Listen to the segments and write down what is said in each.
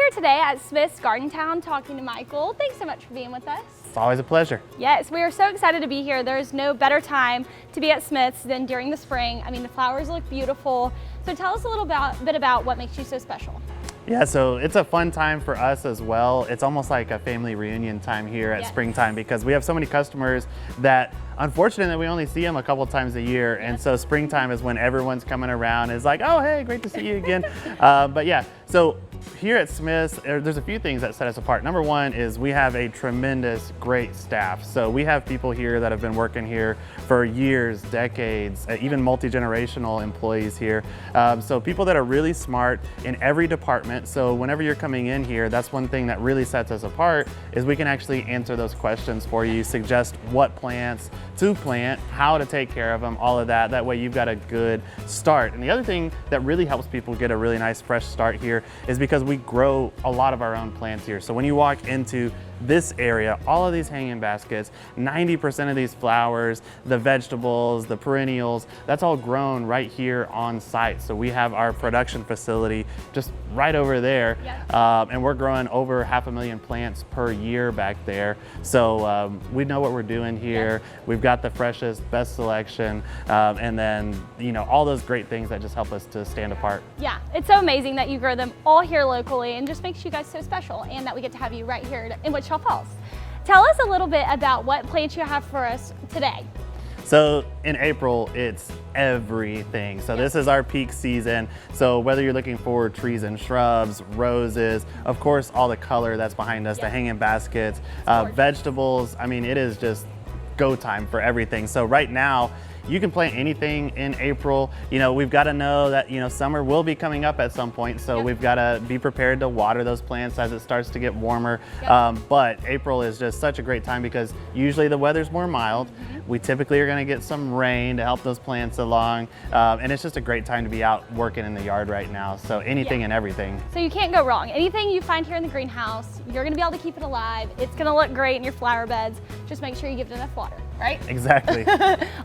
here today at Smith's Garden Town talking to Michael. Thanks so much for being with us. It's always a pleasure. Yes, we are so excited to be here. There's no better time to be at Smith's than during the spring. I mean, the flowers look beautiful. So tell us a little bit about what makes you so special. Yeah, so it's a fun time for us as well. It's almost like a family reunion time here at springtime because we have so many customers that unfortunately we only see them a couple times a year. And so springtime is when everyone's coming around. It's like, oh, hey, great to see you again. But yeah, so here at Smith's, there's a few things that set us apart. Number one is we have a tremendous, great staff. So we have people here that have been working here for years, decades, even multi-generational employees here. So people that are really smart in every department. So whenever you're coming in here, that's one thing that really sets us apart is we can actually answer those questions for you, suggest what plants to plant, how to take care of them, all of that. That way you've got a good start. And the other thing that really helps people get a really nice fresh start here is because we grow a lot of our own plants here. So when you walk into this area, all of these hanging baskets, 90% of these flowers, the vegetables, the perennials, that's all grown right here on site. So we have our production facility just right over there. And we're growing over 500,000 plants per year back there. So we know what we're doing here. We've got the freshest, best selection, and then, you know, all those great things that just help us to stand apart. Yeah, it's so amazing that you grow them all here locally and just makes you guys so special, and that we get to have you right here in Wichita Falls. Tell us a little bit about what plants you have for us today. So in April, it's everything. So this is our peak season. So whether you're looking for trees and shrubs, roses, of course, all the color that's behind us, the hanging baskets, vegetables, I mean, it is just go time for everything. So right now, you can plant anything in April. You know, we've got to know that, you know, summer will be coming up at some point. So we've got to be prepared to water those plants as it starts to get warmer. But April is just such a great time because usually the weather's more mild. We typically are going to get some rain to help those plants along. And it's just a great time to be out working in the yard right now. So anything and everything. So you can't go wrong. Anything you find here in the greenhouse, you're going to be able to keep it alive. It's going to look great in your flower beds. Just make sure you give it enough water, right? Exactly.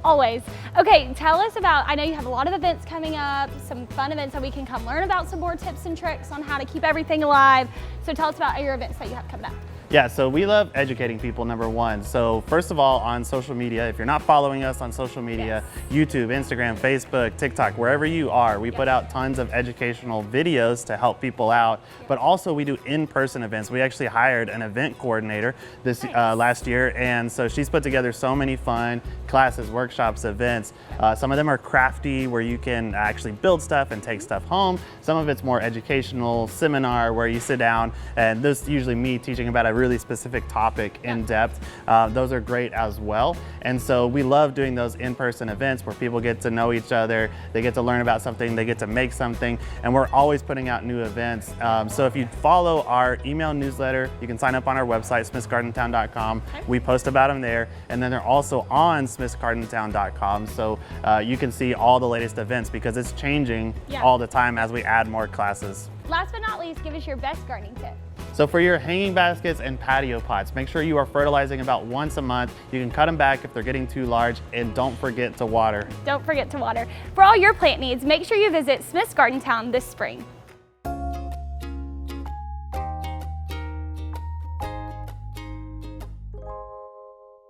Always. Okay, tell us about, I know you have a lot of events coming up, some fun events that we can come learn about, some more tips and tricks on how to keep everything alive. So tell us about your events that you have coming up. Yeah, so we love educating people, number one. So first of all, on social media, if you're not following us on social media, YouTube, Instagram, Facebook, TikTok, wherever you are, we put out tons of educational videos to help people out. But also we do in-person events. We actually hired an event coordinator this last year. And so she's put together so many fun classes, workshops, events. Some of them are crafty where you can actually build stuff and take stuff home. Some of it's more educational, seminar where you sit down, and this is usually me teaching about a really specific topic in depth. Those are great as well. And so we love doing those in-person events where people get to know each other, they get to learn about something, they get to make something, and we're always putting out new events. So if you follow our email newsletter, you can sign up on our website, smithsgardentown.com. We post about them there, and then they're also on smithsgardentown.com. So you can see all the latest events because it's changing all the time as we add more classes. Last but not least, give us your best gardening tip. So for your hanging baskets and patio pots, make sure you are fertilizing about once a month. You can cut them back if they're getting too large, and don't forget to water. Don't forget to water. For all your plant needs, make sure you visit Smith's Garden Town this spring.